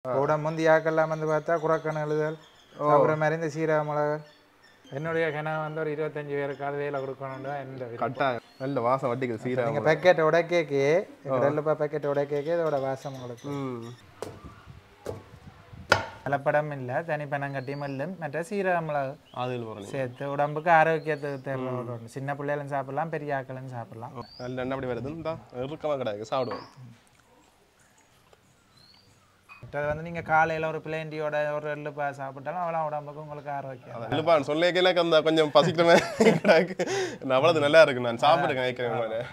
கூட முந்தியாக்கெல்லாம் வந்து பார்த்தா குறக்கண எழுதல் அப்புறம் மாதிரி இந்த சீரக மிளகு என்னுடைய கிணறு வந்து ஒரு 25 பேருக்கு வேலை கொடுக்கணும்டா எந்த கட்டாயம் நல்ல வாசம் வட்டிக்குது சீரக நீங்கள் பேக்கெட் உடைக்கே ரெண்டுப்பா பேக்கெட் உடைக்கே இதோட வாசம் உங்களுக்கு கலப்படம் இல்லை தனிப்பனங்கட்டி மல்லும் மற்ற சீரக மிளகு அதில் சேர்த்து உடம்புக்கு ஆரோக்கியத்துக்கு தேவை சின்ன பிள்ளைகளும் சாப்பிடலாம் பெரிய ஆக்களும் சாப்பிடலாம் நல்ல எண்ணெய் அப்படி வருது இறுக்கமாக கிடையாது சாப்பிடுவோம் மற்றது வந்து நீங்கள் காலையில் ஒரு பிளேண்டியோட ஒரு எள்ளுப்பா சாப்பிட்டாலும் அவ்வளோ உடம்புக்கு உங்களுக்கு ஆரோக்கியம் எள்ளுப்பான்னு சொல்லிக்க எனக்கு அந்த கொஞ்சம் பசிக்கிற மாதிரி நான் அவ்வளவு நல்லா இருக்கு நான் சாப்பிடுறேன் நினைக்கிறேன்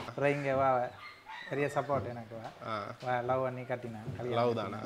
அப்புறம் இங்கே வா பெரிய சப்போர்ட் எனக்கு வா லவ் பண்ணி கட்டினேன் லவ் தானே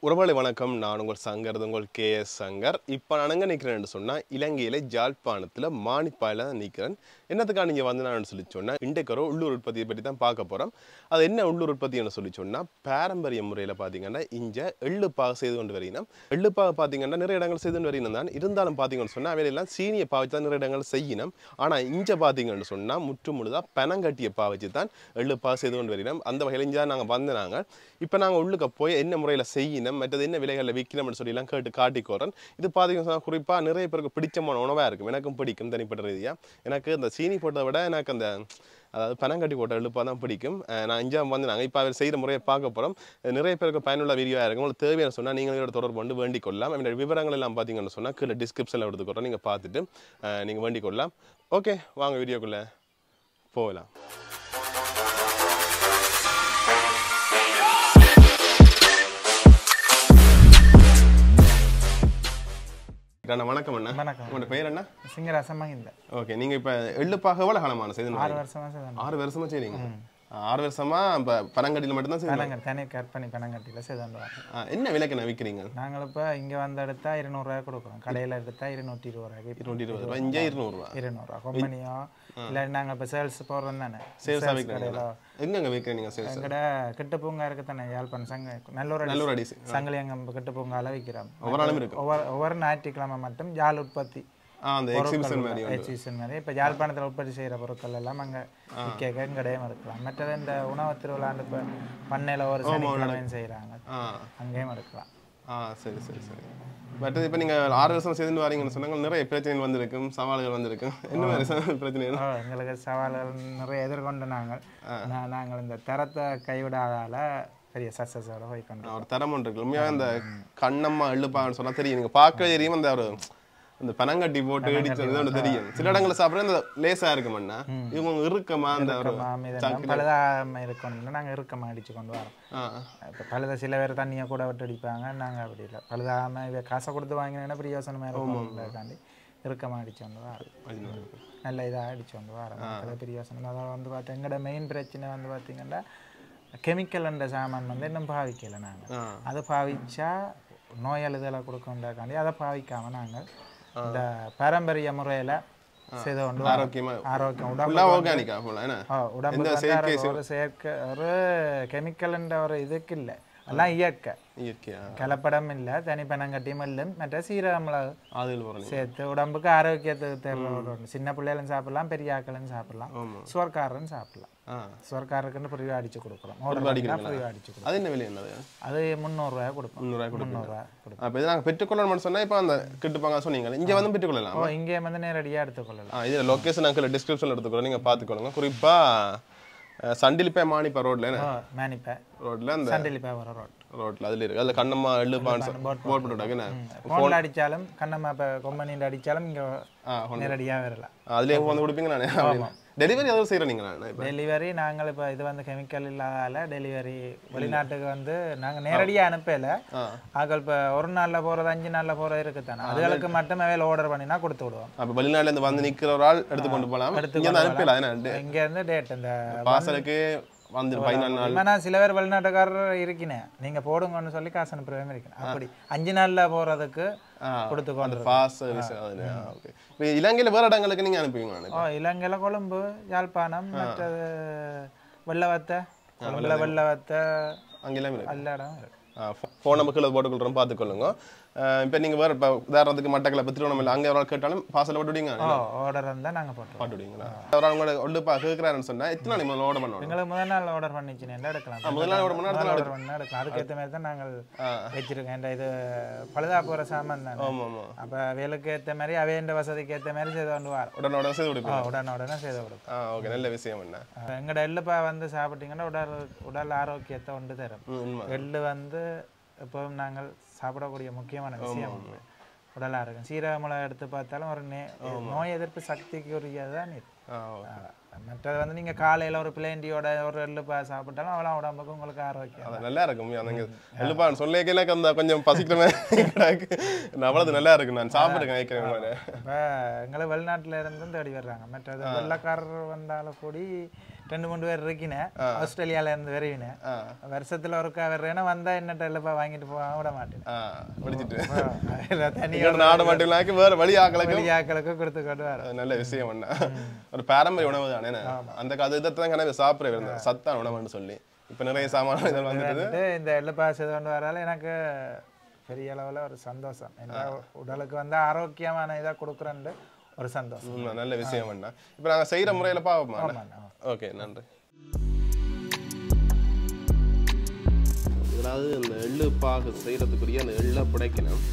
உறவுகளை வணக்கம் நான் உங்கள் சங்கர் உங்கள் KS சங்கர் இப்போ நான் எங்கே நிற்கிறேன்னு சொன்னால் இலங்கையில் ஜாழ்ப்பாணத்தில் மானிப்பாயில் தான் நிற்கிறேன் என்னத்துக்காக நீங்கள் வந்து நான் சொல்லி சொன்னால் இன்றைக்கு ஒரு உள்ளூர் உற்பத்தியை பற்றி தான் பார்க்க போகிறோம் அது என்ன உள்ளூர் உற்பத்தின்னு சொல்லி சொன்னால் பாரம்பரிய முறையில் பார்த்தீங்கன்னா இங்கே எள்ளுப்பாக செய்து கொண்டு வரீங்கன்னா எள்ளுப்பாக பார்த்தீங்கன்னா நிறைய இடங்கள் செய்து கொண்டு வரீங்கன்னா தான் இருந்தாலும் பார்த்தீங்கன்னு சொன்னால் அவையெல்லாம் சீனியை பாவச்சு தான் நிறைய இடங்கள் செய்யணும் ஆனால் இங்கே பார்த்தீங்கன்னு சொன்னால் முழுதாக பனங்கட்டியை பாவச்சு தான் எள்ளுப்பாக செய்து கொண்டு வரீங்க அந்த வகையில் இங்கே நாங்கள் வந்தாங்க இப்போ நாங்கள் உள்ளுக்க போய் என்ன முறையில் செய்யணும் மற்றது என்ன விலைகளில் விற்கணும்னு சொல்லிலாம் கேட்டு காட்டிக்கோறேன் இது பார்த்தீங்கன்னா குறிப்பாக நிறைய பேருக்கு பிடிச்சமான உணவாக இருக்கும் எனக்கும் பிடிக்கும் தனிப்பட்ட ரீதியாக எனக்கு இந்த சீனி போட்டதை விட எனக்கு அந்த அதாவது பனங்கட்டி போட்ட எள்ளுப்பாக தான் பிடிக்கும் நான் இங்கே வந்து நாங்கள் இப்போ அவர் செய்கிற முறையை பார்க்க போகிறோம் நிறைய பேருக்கு பயனுள்ள வீடியோவாக இருக்கும் உங்களுக்கு தேவையான சொன்னால் நீங்கள் இதோட தொடர்பு கொண்டு வேண்டிக் கொள்ளலாம் என்னோட விவரங்கள் எல்லாம் பார்த்தீங்கன்னு சொன்னால் கீழே டிஸ்கிரிப்ஷனில் எடுத்துக்கிறோம் நீங்கள் பார்த்துட்டு நீங்கள் வேண்டிக் கொள்ளலாம் ஓகே வாங்க வீடியோக்குள்ளே போகலாம் வணக்கம் அண்ணா வணக்கம் உங்களோட பேர் என்ன சிங்கராசம் மகிந்த ஓகே நீங்கள் இப்போ எள்ளுப்பாக எவ்வளோ காலமான செய்து 6 வருஷமா செய்தோம் 6 வருஷமா செய்றீங்க 6 வருஷமா இப்போ பனங்கட்டியில் மட்டும்தான் செய்யணும் தனி கட் பண்ணி பனங்கட்டியில் செய்தோம் என்ன விலைக்கு நான் விற்கிறீங்க நாங்கள் இப்போ இங்கே வந்து எடுத்தா 200 ரூபாய் கொடுக்குறோம் கடையில் எடுத்தா 220 ரூபாய்க்கு 220 ரூபாய் இங்கே 200 ரூபா கம்பெனியோ இல்லை நாங்கள் இப்போ சேல்ஸ் போடுறோம் தானே சேல்ஸாக விற்கிறீங்க எங்கெங்க விற்கிறீங்க சேல்ஸ் எங்கட கிட்ட பூங்கா இருக்கு தானே யாழ்ப்பாணம் சங்க நல்லூர் அடி சங்கிலி அங்கே கிட்ட பூங்கால விற்கிறோம் ஒவ்வொரு ஞாயிற்றுக்கிழமை மட்டும் ஜால் உற்பத்தி அந்த எக்ஸிபிஷன் மாதிரி இப்போ யாழ்ப்பாணத்தில் உற்பத்தி செய்கிற பொருட்கள் எல்லாம் அங்கே விற்க கடையும் எடுக்கலாம் மற்றது இந்த உணவு திருவிழாண்டு இப்போ பண்ணையில் ஒரு சனிக்கிழமையும் செய்கிறாங்க அங்கேயும் எடுக்கலாம் சரி சரி சரி பட் இப்போ நீங்கள் 6 வருஷம் சேர்ந்து வரீங்கன்னு சொன்னாங்க நிறைய பிரச்சனைகள் வந்திருக்கும் சவால்கள் வந்திருக்கும் என்ன மாதிரி பிரச்சனை எங்களுக்கு சவால்கள் நிறைய எதிர்கொண்டு நாங்கள் இந்த தரத்தை கைவிடாதால பெரிய சக்ஸஸோட போய் கொண்டோம் ஒரு தரம் ஒன்று இருக்கு உண்மையாக இந்த கண்ணம்மா எள்ளுப்பான்னு சொன்னால் தெரியும் நீங்கள் பார்க்க தெரியும் அந்த ஒரு அந்த பனங்கட்டி போட்டு இடிச்சது ஒன்று தெரியும் சில இடங்களில் சாப்பிட்ற இந்த லேசாக இருக்குமண்ணா இவங்க இறுக்கமா அந்த பழுதாம இருக்கணும்னு நாங்கள் இறுக்கமாக அடிச்சு கொண்டு வரோம் இப்போ பழுத சில பேர் தண்ணியை கூட விட்டு அடிப்பாங்க நாங்கள் அப்படி இல்லை பழுதாம இவ காசை கொடுத்து வாங்கினா பிரியோசனமாக இருக்கும்காண்டி இறுக்கமாக அடிச்சு கொண்டு வரோம் நல்ல இதாக அடிச்சு கொண்டு வரோம் அது பிரியோசனம் அதை வந்து பார்த்தா எங்களோட மெயின் பிரச்சனை வந்து பார்த்தீங்கன்னா கெமிக்கல் என்ற சாமான் வந்து இன்னும் பாவிக்கலை நாங்கள் அதை பாவிச்சா நோயாளிதலை கொடுக்கண்டாக்காண்டி அதை பாவிக்காம நாங்கள் இந்த பாரம்பரிய முறையில் செய்து கொண்டு ஆரோக்கியம் உடம்பு செயற்கை ஒரு கெமிக்கல்ன்ற ஒரு இதுக்கு இல்லை எல்லாம் இயற்கை கலப்படம் இல்லை தனிப்பனங்கட்டி மல்லும் மற்ற சீரக மிளகு சேர்த்து உடம்புக்கு ஆரோக்கியத்துக்கு தேவை சின்ன பிள்ளைகளும் சாப்பிடலாம் பெரிய ஆக்களும் சாப்பிடலாம் சுவர்காரரும் சாப்பிடலாம் சுவர்காரருக்குன்னு புரிவு அடிச்சு கொடுக்கலாம் அது 300 ரூபாய் கொடுப்போம் 300 ரூபாய் கொடுப்போம் பெற்றுக்கொள்ளணும் சொன்னா இப்போ அந்த கிட்டுப்பாங்க சொன்னீங்க இங்கே வந்து பெற்றுக்கொள்ளலாம் இங்கே வந்து நேரடியாக எடுத்துக்கொள்ளலாம் இதில் லொக்கேஷன் நாங்கள் டிஸ்கிரிப்ஷனில் எடுத்துக்கிறோம் நீங்கள் பார்த்துக்கொள்ளுங்க குறிப்பாக சண்டிலிப்பை ரோட்ல மானிப்பை ரோட்ல அந்த சண்டிலிப்பை வர ரோட்ல அதுல இருக்கு அதுல கண்ணம்மா எள்ளுப்பான்னு போட் போட்டுட்டாங்க போன்ல அடிச்சாலும் கண்ணம்மா கொம்பனில அடிச்சாலும் இங்க நேரடியா வரலாம் அதுல வந்து கொடுப்பீங்க நானே டெலிவரி எதுவும் செய்யறேன் நீங்க டெலிவரி நாங்கள் இப்போ இது வந்து கெமிக்கல் இல்லாதால டெலிவரி வெளிநாட்டுக்கு வந்து நாங்கள் நேரடியாக அனுப்பல ஆக்கள் இப்போ ஒரு நாளில் போகிறது 5 நாளில் போகிறது இருக்குதானே அதுகளுக்கு மட்டுமே வேலை ஆர்டர் பண்ணினா கொடுத்து விடுவோம் அப்போ வெளிநாட்டில் இருந்து வந்து நிற்கிற ஒரு ஆள் எடுத்து கொண்டு போகலாம் அனுப்பல இங்கேருந்து டேட் இந்த பாசலுக்கு வந்து 14 நாள் சில பேர் வெளிநாட்டுக்காரர் இருக்கீங்க நீங்கள் போடுங்கன்னு சொல்லி காசு அனுப்புறவே இருக்கேன் அப்படி 5 நாளில் போகிறதுக்கு கொடுத்துக்கொண்டு இலங்கையில் வேறு இடங்களுக்கு நீங்கள் அனுப்புவீங்க இலங்கையில் கொழும்பு யாழ்ப்பாணம் மற்றது வெள்ளவத்தை வெள்ளவத்தை அங்கெல்லாம் எல்லா இடம் ஃபோன் நம்பர் போட்டுக்கொள்கிறோம் பார்த்துக்கொள்ளுங்க. இப்போ நீங்கள் வேறு இப்போ உதாரணத்துக்கு மட்டக்களப்பு திருவண்ணாமலை அங்கே எவ்வளோ கேட்டாலும் பார்சல் போட்டு விடுவீங்க? ஆர்டர் இருந்தால் நாங்கள் போட்டு விடுவீங்களா? அவங்களோட ஒன்றுப்பா கேட்குறாருன்னு சொன்னால் எத்தனை நாள் முதல்ல ஆர்டர் பண்ணுவோம்? எங்களுக்கு முதல் நாள் ஆர்டர் பண்ணிச்சுன்னு எடுக்கலாம். முதல் நாள் ஆர்டர் பண்ணால் ஆர்டர் பண்ணால் எடுக்கலாம். அதுக்கேற்ற மாதிரி தான் நாங்கள் வச்சுருக்கேன். இது பழுதா போகிற சாமான் தான். அப்போ வேலுக்கு ஏற்ற மாதிரி அவையண்ட வசதிக்கு ஏற்ற மாதிரி செய்து கொண்டு வரோம். உடனே செய்து கொடுப்போம். உடனே செய்து கொடுப்போம். ஓகே, நல்ல விஷயம். என்ன எங்களோட எள்ளுப்பா வந்து சாப்பிட்டீங்கன்னா உடல் ஆரோக்கியத்தை கொண்டு தரும். எள்ளு வந்து எப்பவும் நாங்கள் சாப்பிடக்கூடிய முக்கியமான விஷயம். உடல் ஆரோக்கியம் சீரக மிளகா எடுத்து பார்த்தாலும் ஒரு நோய் எதிர்ப்பு சக்திக்கு உரியதான் இது. மற்றது வந்து நீங்கள் காலையில் ஒரு பிளேண்டியோட ஒரு எள்ளுப்பா சாப்பிட்டாலும் அவ்வளோ உடம்புக்கு உங்களுக்கு ஆரோக்கியம் நல்லா இருக்கும். எள்ளுப்பா சொல்லிக்கல அந்த கொஞ்சம் பசிக்கிற மாதிரி அவ்வளவு நல்லா இருக்கும். நான் சாப்பிடுறேன். இப்போ எங்களை வெளிநாட்டில் இருந்து தேடி வர்றாங்க. மற்றது வெள்ளக்காரர் வந்தாலும் கூடி 2-3 பேர் இருக்கினேன். ஆஸ்திரேலியால இருந்து வருவினேன். வருஷத்துல ஒருக்கா வர்றேன்னா வந்தா என்னட்ட எல்லப்பா வாங்கிட்டு போக விட மாட்டேன். வழியாக்களுக்கு கொடுத்து கொண்டு வர நல்ல விஷயம். ஒரு பாரம்பரிய உணவு தானே. அந்த இதை சாப்பிட சத்தான உணவுன்னு சொல்லி இப்ப நிறைய சாமான இந்த எள்ளப்பா செய்து கொண்டு வரால எனக்கு பெரிய அளவுல ஒரு சந்தோஷம். உடலுக்கு வந்து ஆரோக்கியமான இதா கொடுக்குறேன்னு ஒரு சந்தோஷம். நல்ல விஷயம். இப்ப நாங்க செய்யற முறையில பாப்போமா? ஓகே, நன்றி. அதாவது இந்த எள்ளு பாகு செய்யறதுக்குரிய அந்த எள்ளை புடைக்கணும்.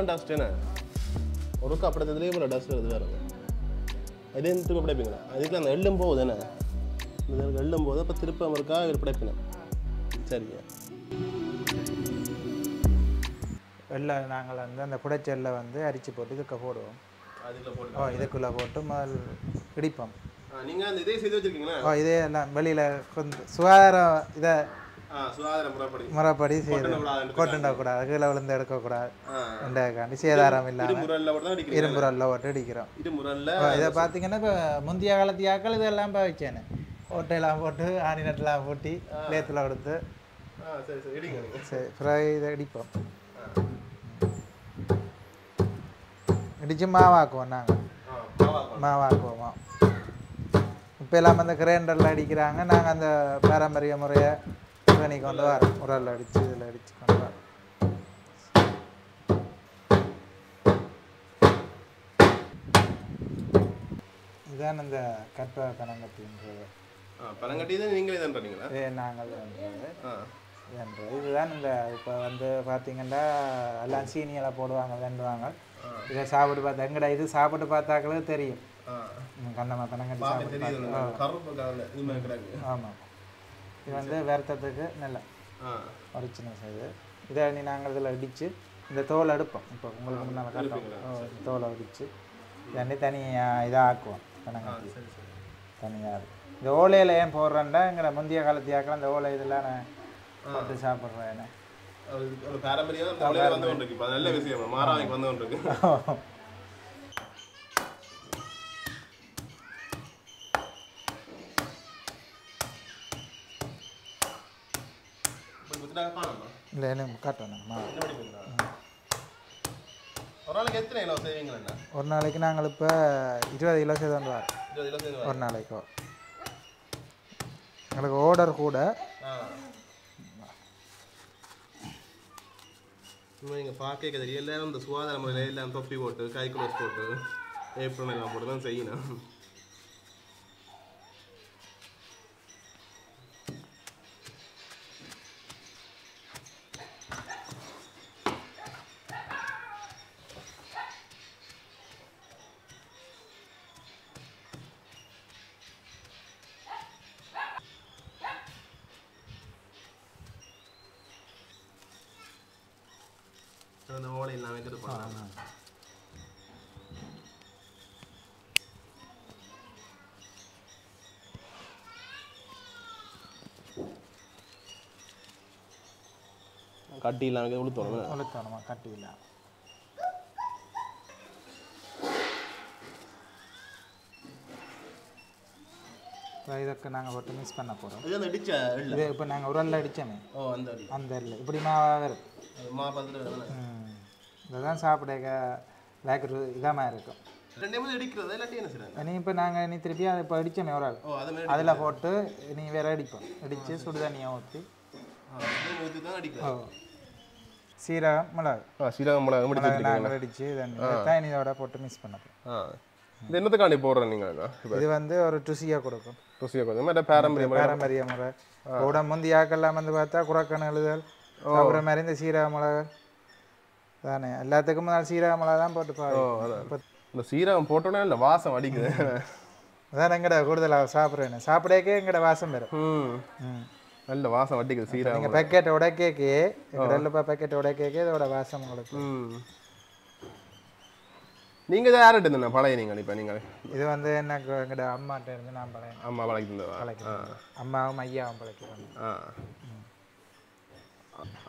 டஸ்ட் என்ன ஒருக்கா அப்படியே இவ்வளோ டஸ்ட் வருது வேறு. அதே திரும்ப படைப்பீங்களா? அதுக்கு அந்த எள்ளும் போகுது என்ன எள்ளும் போது அப்போ திருப்ப இருக்கா இவர் படைப்பினேன். சரிங்க. எள்ளை நாங்கள் வந்து அந்த புடைச்செல்லை வந்து அரிச்சு போட்டு இதுக்கு போடுவோம். இதுக்குள்ளே போட்டு முதல் இடிப்போம். நீங்கள் அந்த இதே செய்து வச்சுருக்கீங்களா? இதே எல்லாம் வெளியில் கொஞ்சம் சுகாதாரம் இதை முறைப்படி கொட்டுண்டக்கூடாது, கீழே விழுந்து எடுக்கக்கூடாது. ரெண்டாக்காண்டி சேதாரம் இல்லாமல் இரும்புரல்ல போட்டு அடிக்கிறோம். இதை பார்த்தீங்கன்னா இப்போ முந்தைய காலத்தியாக்கள் இதெல்லாம் வச்சேன்னு ஓட்டையெல்லாம் போட்டு ஆணி நட்டெல்லாம் போட்டி லேத்தில் கொடுத்து சரி ஃப்ரை இதை இடிப்போம். இடித்து மாவாக்குவோம். நாங்கள் மாவாக்குவோமா. இப்போ எல்லாம் அந்த கிரைண்டரில் அடிக்கிறாங்க. நாங்கள் அந்த பாரம்பரிய முறையை பண்ணி கொண்டு வரோம். உரல் அடித்து இதில் அடித்து கொண்டு வரோம். இதுதான் இந்த கற்ப பனங்கட்டின்றது. பனங்கட்டி தான் நீங்களே தான் பண்ணீங்களா? நாங்கள் இதுதான் இந்த இப்போ வந்து பார்த்தீங்கன்னா எல்லாம் சீனியெல்லாம் போடுவாங்க, வேண்டுவாங்க. இதை சாப்பிட்டு பார்த்தா எங்கடா இது சாப்பிட்டு பார்த்தாக்களுக்கு தெரியும். கண்ணம்மா பனங்கட்டி சாப்பிட்டு. ஆமாம், இது வந்து வருத்தத்துக்கு நல்ல ஒரிஜினல் செய்து. இதை நாங்கள் இதில் அடித்து இந்த தோலை எடுப்போம். இப்போ உங்களுக்கு முன்னால் காட்டுவோம். தோலை அடித்து தண்ணி தனியாக இதாக ஆக்குவோம். பனங்கட்டி தனியாக இந்த ஓலையில் ஏன் போடுறேன்டா எங்களை முந்தைய காலத்தியாக்கலாம் இந்த ஓலை இதெல்லாம் நான் போட்டு சாப்பிட்றேன். என்ன நல்ல விஷயம். மாறாவைக்கு வந்து கொண்டிருக்கு. இல்லை என்ன காட்டணும். ஒரு நாளைக்கு எத்தனை கிலோ செய்வீங்களா? ஒரு நாளைக்கு நாங்கள் இப்போ 20 கிலோ செய்து வந்து வரோம். ஒரு நாளைக்கு எங்களுக்கு ஆர்டர் கூட. நீங்கள் பார்க்க தெரியும் எல்லாரும் இந்த சுகாதார முறையில் எல்லாம் தொப்பி போட்டு கை குளோஸ் போட்டு ஏப்ரல் எல்லாம் போட்டு தான் செய்யணும். அந்த ஓலை எல்லாம் வைக்கிறது பண்ணலாம். கட்டி இல்லாமல் உளுத்தணும் உளுத்தணுமா கட்டி இல்லாமல். இதுக்கு நாங்கள் போட்டு மிக்ஸ் பண்ண போகிறோம். இது இப்போ நாங்கள் உரல்ல அடித்தோமே அந்த இல்லை இப்படி மாவாக வரும். இதுதான் சாப்பிட வேக்கிற இதமாக இருக்கும். நீ இப்போ நாங்கள் நீ திருப்பி அதை இப்போ அடித்தோமே ஒரு ஆள் அதில் போட்டு நீ வேற அடிப்போம். அடித்து சுடு தண்ணியை ஊற்றி சீரகம் மிளகு நாங்கள் அடித்து தான் இதோட போட்டு மிக்ஸ் பண்ணப்போம். இது என்னத்துக்காண்டி போடுறேன் நீங்கள்? இது வந்து ஒரு ருசியாக கொடுக்கும். ருசியாக கொடுக்கும். பாரம்பரிய முறை கூட முந்தியாக்கெல்லாம் வந்து பார்த்தா குறக்கணு எழுதல் அப்புறம் மாதிரி இந்த சீரக மிளகு தானே எல்லாத்துக்கும் முதல் சீரக மிளகா தான் போட்டு பாருங்க. இந்த சீரகம் போட்டோன்னே இல்லை வாசம் அடிக்குது. அதான் எங்கட கூடுதலாக சாப்பிட்றேன் சாப்பிடக்கே எங்கட வாசம் வரும். நல்ல வாசம் அடிக்குது சீரகம். நீங்கள் பேக்கெட் உடைக்கே எல்லப்பா பேக்கெட் உடைக்கே இதோட வாசம் உங்களுக்கு. நீங்கள் இதை யார்கிட்ட இருந்தேண்ணா பழைய நீங்கள் இப்போ நீங்கள்? இது வந்து எனக்கு எங்கட அம்மாட்ட இருந்து நான் பழைய அம்மா பழக்கி இருந்ததா? அம்மாவும் ஐயாவும் பழக்கிறேன்.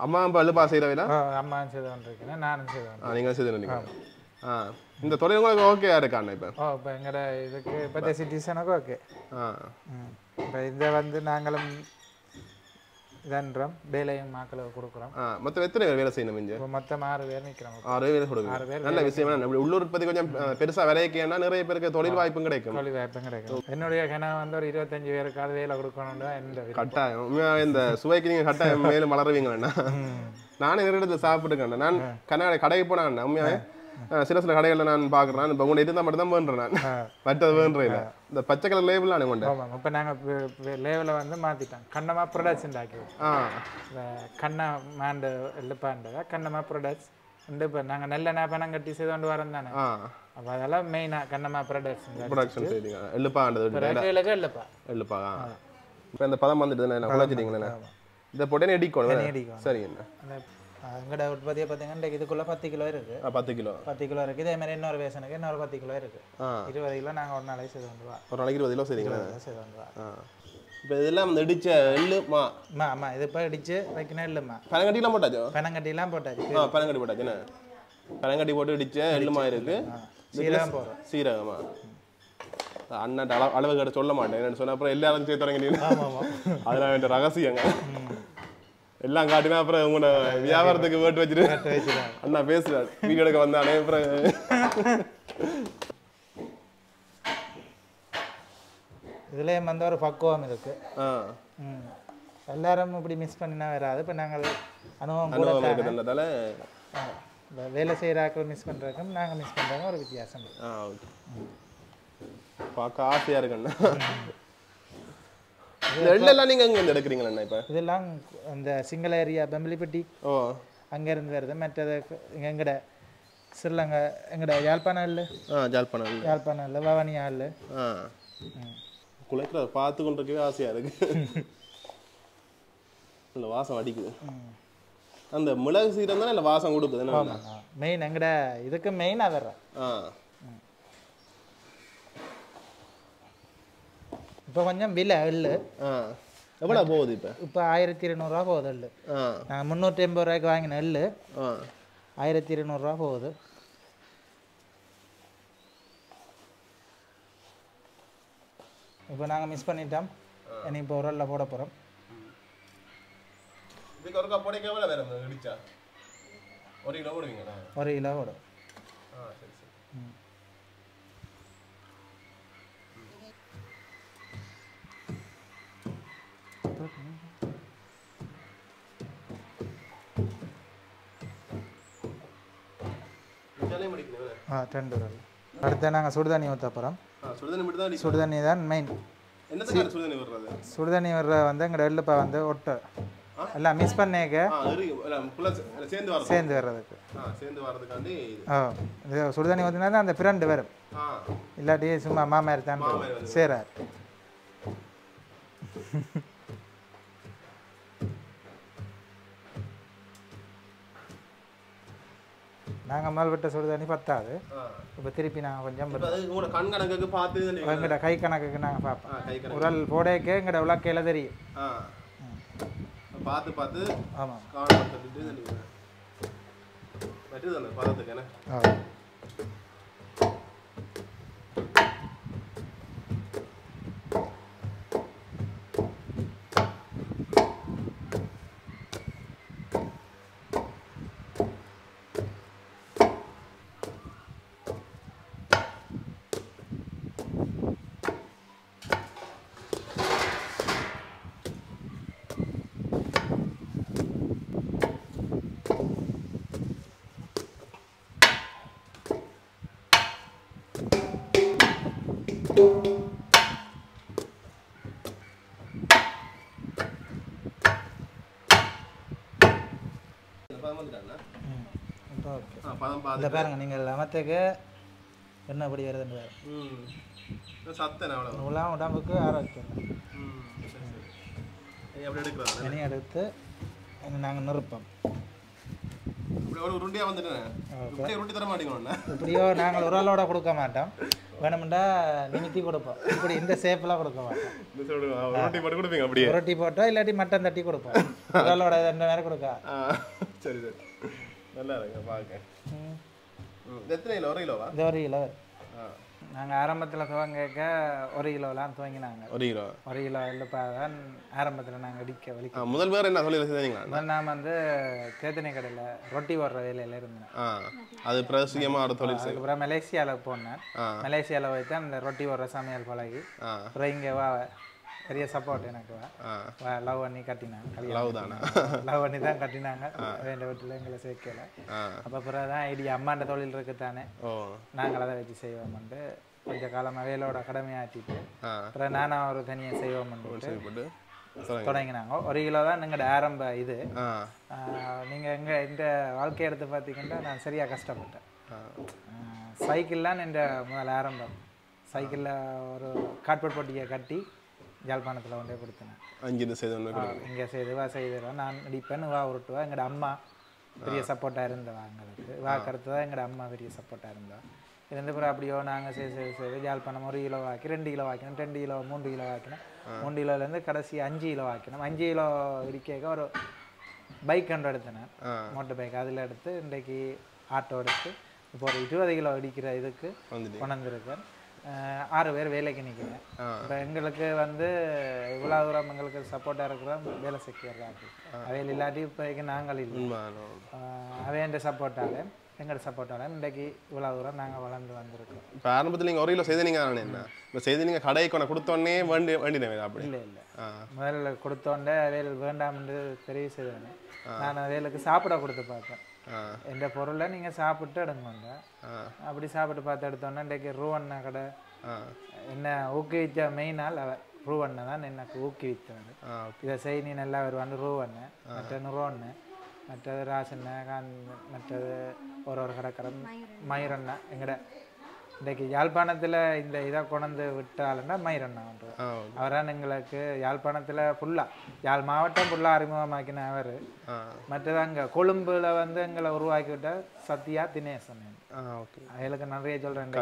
அம்மா இப்போ எல்லுப்பா செய்கிறவையா? அம்மாவும் செய்து கொண்டிருக்கிறேன் நானும் செய்து கொண்டிருக்கேன். நீங்கள் செய்து கொண்டிருக்கீங்க. இந்த தொழில் உங்களுக்கு ஓகே இருக்காண்ணா இப்போ? இப்போ எங்கட இதுக்கு இப்போ சிட்டிசனுக்கு ஓகே. இப்போ இதை வந்து நாங்களும் இதன்றோம் வேலையும் மக்களுக்கு கொடுக்குறோம். மொத்தம் எத்தனை பேர் வேலை செய்யணும்? இப்போ மொத்தம் 6 பேர் நிற்கிறோம். 6 பேர் கொடுக்குறோம். நல்ல விஷயம். உள்ளூர் உற்பத்தி கொஞ்சம் பெருசாக விளைவிக்கன்னா நிறைய பேருக்கு தொழில் வாய்ப்பும் கிடைக்கும். தொழில் வாய்ப்பும் கிடைக்கும். என்னுடைய கனவு வந்து ஒரு 25 பேருக்காவது வேலை கொடுக்கணும்னா எந்த கட்டாயம் உண்மையாக இந்த சுவைக்கு நீங்கள் கட்டாயம் மேலும் வளருவீங்கண்ணா. நானே நிறைய இடத்துல சாப்பிட்டுக்கேன். நான் கடைக்கு போனேன் உண்மையாக சில கடைகளில் நான் பார்க்குறேன். இப்போ உங்களை இருந்தால் மட்டும் தான் வேண்டுறேன். நான் மற்றது வேண்டுறேன் இல்லை. இந்த பச்சை கலர் லேபிள் நான் கொண்டு இப்போ நாங்கள் லேபிளை வந்து மாற்றிட்டோம். கண்ணம்மா ப்ரொடக்ட்ஸ் ஆக்கி கண்ணம்மா எல்லுப்பாண்டதா கண்ணம்மா ப்ரொடக்ட்ஸ் வந்து இப்போ நாங்கள் நல்ல பணம் கட்டி செய்து கொண்டு வரோம் தானே. அப்போ அதெல்லாம் மெயினாக கண்ணம்மா ப்ரொடக்ஷன் செய்யுங்க. எல்லுப்பாண்டது எல்லுப்பா. இப்போ இந்த பதம் வந்துட்டு குழச்சிட்டீங்களே இதை போட்டே இடிக்கணும். சரிங்கண்ணா. எங்கட உற்பத்தியை பார்த்தீங்கன்னா இதுக்குள்ள 10 கிலோ இருக்கு. 10 கிலோ இருக்கு. இதே மாதிரி இன்னொரு வேசனுக்கு இன்னொரு 10 கிலோ இருக்கு. 20 கிலோ நாங்கள் ஒரு நாளைக்கு செய்து கொண்டு வரோம். ஒரு நாளைக்கு 20 கிலோ செய்வீங்களா? செய்து கொண்டு வரோம். இப்போ இதெல்லாம் வந்து இடிச்ச எள்ளுமா? ஆமாம் இது இப்போ இடிச்சு வைக்கணும் எள்ளுமா. பனங்கட்டிலாம் போட்டாச்சோ? பனங்கட்டிலாம் போட்டாச்சு. பனங்கட்டி போட்டாச்சுண்ணே. பனங்கட்டி போட்டு இடிச்ச எள்ளுமா இருக்கு. சீரகம் போடுறோம். சீரகமா அண்ணன் அளவு கடை சொல்ல மாட்டேன். என்னன்னு சொன்ன அப்புறம் எல்லாரும் சேர்த்து தொடங்கினீங்க. அதெல்லாம் வேண்டிய ரகசியங்க எல்லாம் காட்டினா அப்புறம் உங்களோட வியாபாரத்துக்கு வேட்டு வச்சுட்டு அண்ணா பேசுறாரு வீடியோ எடுக்க வந்தானே. அப்புறம் இதுலேயும் வந்து ஒரு பக்குவம் இருக்கு. எல்லாரும் இப்படி மிஸ் பண்ணினா வராது. இப்போ நாங்கள் அனுபவம் இருக்கிறதால வேலை செய்கிறாக்கள் மிஸ் பண்ணுறதுக்கும் நாங்கள் மிஸ் பண்ணுறதுக்கும் ஒரு வித்தியாசம். பார்க்க ஆசையாக இருக்குண்ணா. எல்லாம் நீங்கள் எங்கே எடுக்கிறீங்களா? இப்போ இதெல்லாம் இந்த சிங்கள ஏரியா பெம்பலிப்பட்டி அங்கேருந்து வருது. மற்றது எங்கட ஸ்ரீலங்கா எங்கட யாழ்ப்பாணம் யாழ்ப்பாணம் பவானி ஆள் குலைக்கிறத பார்த்து கொண்டு இருக்கவே ஆசையாக இருக்கு. இல்லை வாசம் அடிக்குது. அந்த மிளகு சீரம் தானே இல்லை வாசம் கொடுக்குது. மெயின் எங்கட இதுக்கு மெயினாக வர்றேன். இப்போ கொஞ்சம் விலை எள்ளு எவ்வளோ போகுது? இப்போ 1200 ரூபா போகுது எள்ளு. நாங்கள் 380 ரூபாய்க்கு வாங்கின எள்ளு 1200 ரூபா போகுது. இப்போ நாங்கள் மிஸ் பண்ணிட்டோம். இனி இப்போ ஒரு எல்ல போட போகிறோம். ஒரு கிலோ போடும். அடுத்து நாங்கள் சுடுதண்ணி ஊற்ற போகிறோம். சுடுதண்ணி தான் மெயின். சுடுதண்ணி வர்ற வந்து எங்கள் எள்ளுப்பா வந்து ஒட்டை எல்லாம் மிஸ் பண்ணேக்க சேர்ந்து வர்றதுக்கு. இது சுடுதண்ணி ஊற்றினா தான் அந்த பிரண்டு வரும். இல்லாட்டி சும்மா மாமாரி தான் சேராது. நாங்கள் மேல் விட்ட சுடுதண்ணி பத்தாது. இப்போ திருப்பி நாங்கள் கொஞ்சம் எங்கள்கிட்ட கை கணக்குக்கு நாங்கள் பார்ப்போம். உரல் போடக்கே எங்கள்கிட்ட உலக்கையில் தெரியும். பார்த்து பார்த்து ஆமாம் காண தட்டிட்டு நீங்கள் வெட்டுதானே பதத்துக்கு என்ன இந்த பாருங்க நீங்கள் அமத்துக்கு என்ன அப்படி வருதுன்னு உலாம் உடம்புக்கு ஆரோக்கியம் இனி எடுத்து நாங்கள் நிறுப்போம் இப்படியோ நாங்கள் ஒரு ஆளோட கொடுக்க மாட்டோம் வேணும்டா நிமித்தி கொடுப்போம் இப்படி இந்த ஷேப்லாம் கொடுக்க மாட்டோம் ரொட்டி போட்டோம் இல்லாட்டி மட்டன் தட்டி கொடுப்போம் ஒரு ஆளோட ரெண்டு நேரம் கொடுக்க சரி சரி நல்லா இருக்கு பார்க்க எத்தனை கிலோ 1 கிலோவா இது 1 கிலோ நாங்கள் ஆரம்பத்தில் துவங்க ஒரு கிலோலாம் துவங்கினாங்க 1 கிலோ 1 கிலோ இல்லைப்பா தான் ஆரம்பத்தில் நாங்கள் வலிக்க முதல் வேறு என்ன சொல்லி செய்தீங்களா முதல் நான் வந்து தேத்தனை கடையில் ரொட்டி போடுற வேலையில் இருந்தேன் அது பிரசியமாக ஒரு தொழில் அதுக்கப்புறம் மலேசியாவில் போனேன் மலேசியாவில் போய் தான் இந்த ரொட்டி போடுற சமையல் பழகி அப்புறம் இங்கே வா பெரிய சப்போர்ட் எனக்கு வா லவ் பண்ணி கட்டினாங்க லவ் பண்ணி தான் கட்டினாங்க வேண்ட வீட்டில் எங்களை சேர்க்கல அப்போ பிறகு தான் ஐடி அம்மாண்ட தொழில் இருக்குத்தானே நாங்கள் அதை வச்சு செய்வோம்ட்டு கொஞ்சம் காலமாக வேலோட கடமையாட்டிட்டு அப்புறம் நானும் ஒரு தனியாக செய்வோம்ட்டு தொடங்கினாங்க 1 கிலோ தான் எங்களோட ஆரம்ப இது நீங்கள் எங்கள் இந்த வாழ்க்கை எடுத்து பார்த்தீங்கன்னா நான் சரியாக கஷ்டப்பட்டேன் சைக்கிள்லாம் என் முதல் ஆரம்பம் சைக்கிளில் ஒரு கார்ட்போர்ட் போட்டியை கட்டி ஜாழ்ப்பாணத்தில் கொண்டே கொடுத்தேன் இங்கே செய்து நான் நடிப்பேன் வா உருட்டுவா எங்களோட அம்மா பெரிய சப்போர்ட்டாக இருந்தவா எங்களுக்கு வாக்கடுத்து தான் எங்களோட அம்மா பெரிய சப்போர்ட்டாக இருந்தா இருந்து பிறகு அப்படியோ நாங்கள் செய்து ஜாழ்ப்பாணம் 1 கிலோ ஆக்கி 2 கிலோ ஆக்கினோம் 2 கிலோ 3 கிலோ ஆக்கினோம் 3 கிலோலேருந்து கடைசி 5 கிலோ ஆக்கினோம் 5 கிலோ இடிக்க ஒரு பைக் ஒன்று எடுத்தேன் மோட்டர் பைக் அதில் எடுத்து இன்றைக்கு ஆட்டோ எடுத்து இப்போ ஒரு 20 கிலோ இடிக்கிற இதுக்கு கொண்டிருக்கேன் 6 பேர் வேலைக்கு நிற்கிறேன் இப்போ எங்களுக்கு வந்து இவ்வளோ தூரம் எங்களுக்கு சப்போர்ட்டாக இருக்கிறோம் வேலை செய்கிறாங்க அவையில் இல்லாட்டி இப்போதைக்கு நாங்கள் இல்லை அவையண்ட சப்போர்ட்டால் எங்களோட சப்போர்ட்டால் இன்றைக்கு இவ்வளோ தூரம் நாங்கள் வளர்ந்து வந்திருக்கோம் இப்போ ஆரம்பத்தில் நீங்கள் 1 கிலோ செய்தீங்க என்ன இப்போ செய்து நீங்கள் கடைக்கு கொண்டு கொடுத்தோடனே வேண்டினேன் அப்படி இல்லை முதல்ல கொடுத்தோன்னே வேல் வேண்டாம்னு தெரிவு செய்தேன் நான் வேலுக்கு சாப்பிட கொடுத்து பார்த்தேன் எந்த பொருளை நீங்கள் சாப்பிட்டு எடுங்க அப்படி சாப்பிட்டு பார்த்து எடுத்தோன்னே இன்றைக்கு ரூவண்ண கடை என்ன ஊக்குவித்த மெயினால் அவர் ரூவண்ணை தான் எனக்கு ஊக்குவித்தார் இதை செய் நீ நல்லா வருவான்னு ரூவண்ணை மற்ற நுரோண்ணை மற்றது ராசண்ணை மற்றது ஒரு கடைக்கடன் மயிரண்ணா எங்கட இன்றைக்கு யாழ்ப்பாணத்தில் இந்த இதை கொண்டு விட்டாலுன்னா மயிரண்ணா அவரான் எங்களுக்கு யாழ்ப்பாணத்தில் ஃபுல்லாக யாழ் மாவட்டம் ஃபுல்லாக அறிமுகமாக்கின அவர் மற்றது அங்கே கொழும்புல வந்து எங்களை உருவாக்கி விட்ட சத்யா தினேசன் அவளுக்கு நிறைய சொல்கிறேன்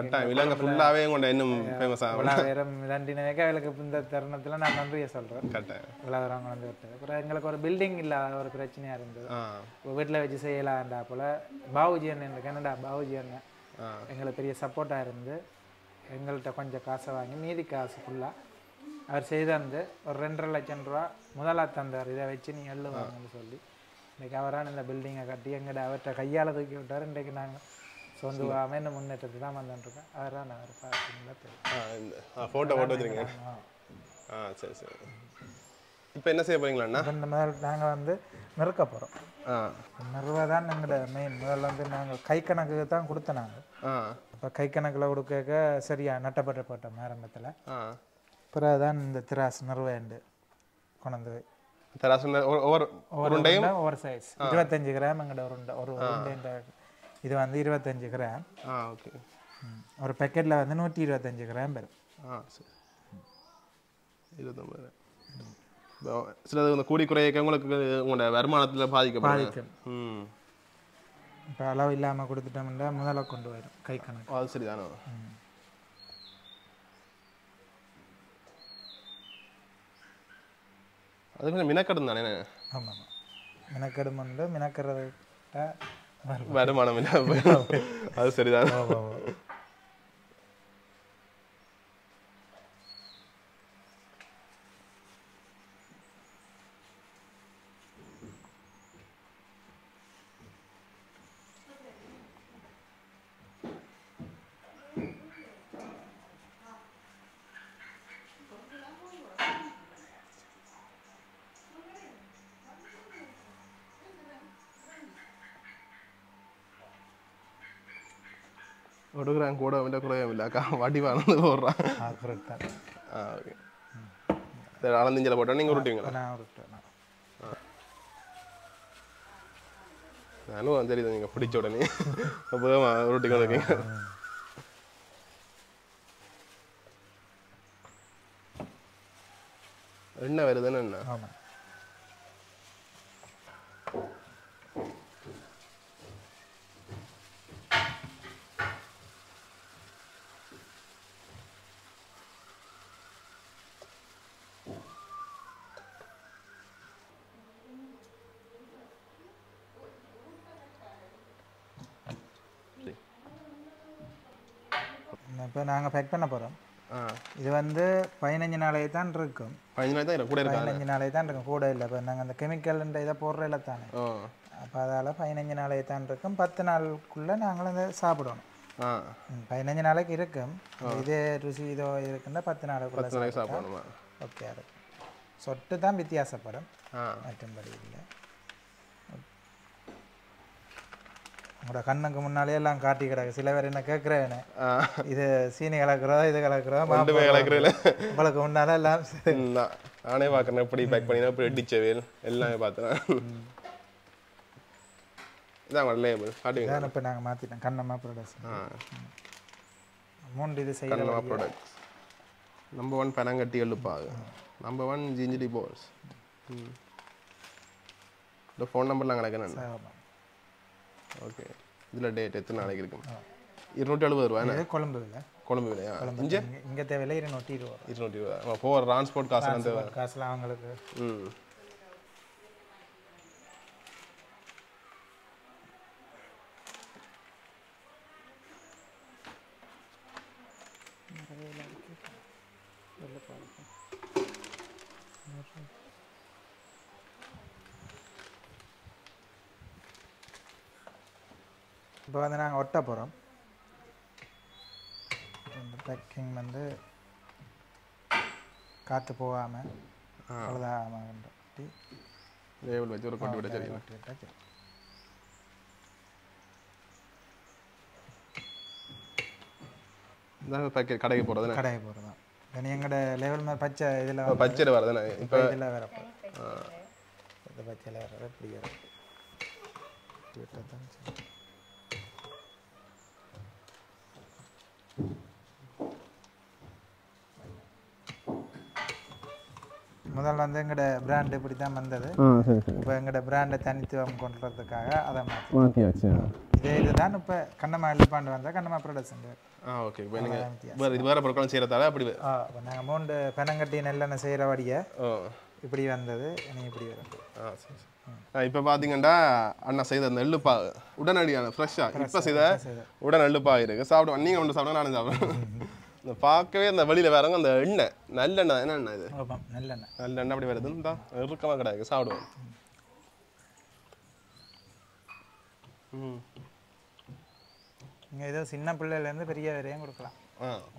தண்டினவேக்க அவளுக்கு இந்த தருணத்தில் நான் நன்றியை சொல்கிறேன் விளாவரம் கொண்டு விட்டது அப்புறம் எங்களுக்கு ஒரு பில்டிங் இல்லாத ஒரு பிரச்சனையாக இருந்தது வீட்டில் வச்சு செய்யலாண்டா போல் பாபுஜி அண்ணன் கனடா பாபுஜி அண்ணன் எங்களுக்கு பெரிய சப்போர்ட்டாக இருந்து எங்கள்கிட்ட கொஞ்சம் காசை வாங்கி மீதி காசு ஃபுல்லாக அவர் செய்து ஒரு 2.5 லட்சம் ரூபா முதலாக தந்தார் இதை வச்சு நீ எழுதுவாங்கன்னு சொல்லி இன்றைக்கி அவரான இந்த பில்டிங்கை கட்டி எங்கிட்ட அவர்கிட்ட கையால் தூக்கி விட்டார் இன்றைக்கு நாங்கள் சொந்தமாக இந்த முன்னேற்றத்தை தான் வந்துட்டுருக்கேன் அவராக நான் அவர் பார்த்தீங்களா தெரியும் ஃபோட்டோ வச்சுருங்க சரி சரி இப்போ என்ன செய்ய போறீங்களா இந்த மாதிரி நாங்கள் வந்து நிறுக்க போகிறோம் நிறுவ தான் எங்களோட மெயின் முதல்ல வந்து நாங்கள் கை கணக்கு தான் கொடுத்தோம் நாங்கள் இப்போ கை கணக்கில் கொடுக்க சரியா நட்டப்பட்டு போட்டோம் ஆரம்பத்தில் பிறகு தான் இந்த திராசு நிறுவேண்டு கொண்டு ஒவ்வொரு சைஸ் 25 கிராம் எங்கள்ட ஒரு உருண்டை இது வந்து 25 கிராம் ஒரு பேக்கெட்டில் வந்து 125 கிராம் வரும் 29 சிலது இந்த கூடி குறையக்க உங்களுக்கு உங்களோட வருமானத்தில் பாதிக்கும் இப்போ அளவு இல்லாமல் கொடுத்துட்டோம்னா முதல்ல கொண்டு வரும் கை கணக்கு அது சரிதானோ அது கொஞ்சம் மினக்கடும் தானே ஆமாம் மினக்கெடும் உண்டு மினக்கிறது வருமானம் இல்லை அது சரிதான். கொடுக்குறான் கூட விட குறையவில்லைக்கா வடி வாழ்ந்து போடுறான். ஓகே சரி ஆனந்திஞ்சில் போட்டோம் நீங்கள் உருட்டுவீங்களா? நானும் தெரியுது நீங்கள் பிடிச்ச உடனே அப்போதான் உருட்டி கொண்டு இருக்கீங்க. என்ன வருதுன்னு என்ன இப்போ நாங்கள் பேக் பண்ண போகிறோம். இது வந்து 15 நாளைக்கு தான் இருக்கும். 15 நாள் தான் கூட இருக்கு. 15 நாளைக்கு தான் இருக்கும், கூட இல்லை. இப்போ நாங்கள் அந்த கெமிக்கல்ன்ற இதை போடுற இல்லை தானே, அப்போ அதால் 15 நாளைக்கு தான் இருக்கும். 10 நாளுக்குள்ளே நாங்களும் அதை சாப்பிடணும். 15 நாளைக்கு இருக்கும். இதே ருசி இதோ இருக்குன்னா 10 நாளுக்குள்ளே சாப்பிடணும். ஓகே இருக்கும். சொட்டு தான் வித்தியாசப்படும், மற்றும்படி இல்லை. உங்களோட கண்ணுக்கு முன்னாலே எல்லாம் காட்டி கிடக்கு. சில பேர் என்ன கேட்குறேன்னு, இது சீனி கலக்குறோம் இது கலக்குறோம் மாப்பிள்ளை கலக்குறேன் உங்களுக்கு முன்னால எல்லாம் நானே பார்க்குறேன். எப்படி பேக் பண்ணினா எப்படி அடிச்சவேல் எல்லாமே பார்த்தேன். இதான் லேபிள் காட்டுவீங்க. இப்போ நாங்கள் மாற்றிட்டோம். கண்ணம்மா ப்ராடக்ட்ஸ் 3 இது செய்யணும். கண்ணம்மா ப்ராடக்ட்ஸ் நம்பர் 1 பனங்கட்டி எள்ளுப்பாகு, நம்பர் 1 ஜிஞ்சிடி போல்ஸ். இந்த ஃபோன் நம்பர்லாம் கிடக்குன்னு. ஓகே இதில் டேட் எத்தனை நாளைக்கு இருக்கும்? 270 ரூபா. கொழம்பு இல்லை, கொழம்பு விலையா? இங்கே தேவையில்லை 220 ரூபா. 220 ரூபா போகிற டிரான்ஸ்போர்ட் காசுலாம் தேவை. காசுலாம் அவங்களுக்கு. இப்போ வந்து நாங்கள் ஒட்ட போகிறோம். இந்த பேக்கிங் வந்து காற்று போகாமல் பழுதாகாமல் லேபிள் வச்சு ஒரு கொட்டி விட சரி. பேக்கெட் கடைக்கு போகிறது, கடைக்கு போகிறது தான். இனி எங்களோட லெவல் மாதிரி பச்சை இதில் பச்சையில் வரதானே இப்போ இதில் வரப்போ இந்த பச்சையில் வர இப்படி வரும். முதல்ல வந்து எங்களோட பிராண்ட் இப்படி தான் வந்தது. இப்போ எங்களோட பிராண்டை தனித்துவம் கொண்டுறதுக்காக அதை மாற்றி வச்சு இதே இதுதான் இப்போ கண்ணம்மா எல்லுப்பாண்டு வந்தால் கண்ணம்மா ப்ரொடக்ஷன். ஓகே இப்போ நீங்கள் இது வேறு பொருட்களும் செய்கிறதால அப்படி இப்போ நாங்கள் 3 பெனங்கட்டி நெல்லெண்ணெய் செய்கிற வழியை இப்படி வந்தது. இனி இப்படி வரும். சரி இப்போ பார்த்தீங்கன்னா அண்ணா செய்த அந்த எள்ளுப்பா உடனடியான ஃப்ரெஷ்ஷாக இப்போ செய்த உடன் எள்ளுப்பா இருக்குது. சாப்பிடுவோம். நீங்கள் ஒன்று சாப்பிடுங்க, நானும் சாப்பிடுவேன். இந்த பார்க்கவே அந்த வெளியில் வேறங்க அந்த எண்ணெய் நல்லெண்ணெய். என்ன எண்ணெய் இது? நல்லெண்ணெய் அப்படி வருது. தான் இறுக்கமாக கிடையாது. சாப்பிடுவோம். நீங்கள் ஏதோ சின்ன பிள்ளையிலேருந்து பெரிய வரையும் கொடுக்கலாம்.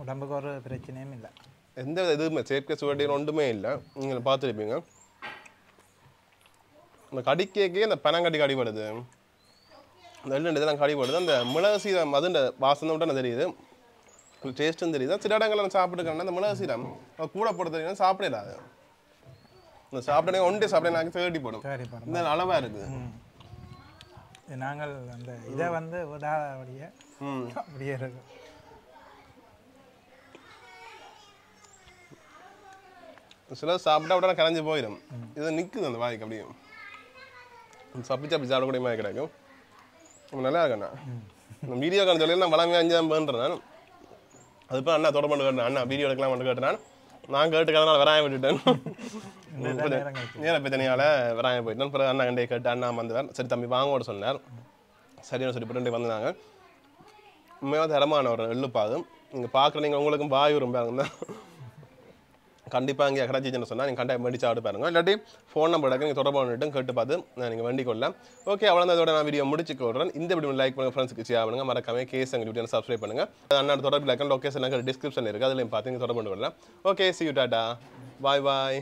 உடம்புக்கு ஒரு பிரச்சனையும் இல்லை. எந்த இதுவுமே செயற்கை சுவடிகள் ஒன்றுமே இல்லை. நீங்கள் பார்த்துருப்பீங்க. இந்த கடிக்கே அந்த பனங்கட்டி கடிப்படுது, அந்த எள்ளு இதெல்லாம் கடிப்படுது. அந்த மிளகு சீரம் அது வாசனை விட்டு தெரியுது, டேஸ்ட்டும் தெரியுது. சில இடங்கள் சாப்பிட்டுருக்காங்க அந்த மிளகு சீரம் கூட போட்டு தெரியும், சாப்பிடலாது. இந்த சாப்பிட்டே ஒன்றே சாப்பிட தேடி போடும். இந்த அளவாக இருக்குது. நாங்கள் அந்த இதை வந்து விடாதபடியே அப்படியே இருக்கும். சில சாப்பிட்டா உடனே கரைஞ்சி போயிடும். இது நிற்குது அந்த வாய்க்கு அப்படியும். சப்பிச்சு அப்படி சாப்பிடக்கூடிய மாதிரி கிடைக்கும். நல்லா இருக்கண்ணா. வீடியோ கால் சொல்லி நான் வளமையாக 5 தான் பண்ணுறேன். நான் அதுப்போ அண்ணா தொடர்பு கேட்டேன். அண்ணா வீடியோ எடுக்கலாம் கேட்டேன். நான் கேட்டுக்கிறதுனால வராமல் விட்டுட்டேன். நேர பிரச்சனையால் வராமல் போயிட்டேன். பிறகு அண்ணா கண்டே கேட்டு அண்ணா வந்தார். சரி தம்பி வாங்கோட சொன்னார். சரியான சொல்லி ரெண்டு வந்தாங்க. உண்மையாக தரமான ஒரு எள்ளுப்பாகு. நீங்கள் பார்க்குற நீங்கள் உங்களுக்கும் பாய் வரும் பாருங்க. கண்டிப்பாக இங்கே கிடச்சிச்சுன்னு சொன்னால் நீங்கள் கண்டிப்பாக வேண்டி சாப்பிட்டு பாருங்க. இல்லாட்டி ஃபோன் நம்பர் எடுக்க நீங்கள் தொடர்பு பண்ணிட்டு கேட்டு பார்த்து நீங்கள் வேண்டிக் கொள்ளலாம். ஓகே, அவ்வளோ இதோட நான் வீடியோ முடிச்சுக்க விடுறேன். இந்த வீடியோ லைக் பண்ணுங்கள், ஃப்ரெண்ட்ஸுக்கு ஷேர் பண்ணுங்கள், மறக்காம கேஸ் எங்கள் வீடியோ சப்ஸ்கிரைப் பண்ணுங்கள். அண்ணா தொடர்பு லொக்கேஷன் டிஸ்கிரிப்ஷன் இருக்குது, அதிலையும் பார்த்து நீங்கள் தொடர்பு கொள்ளலாம். Okay, see you, Tata, bye bye.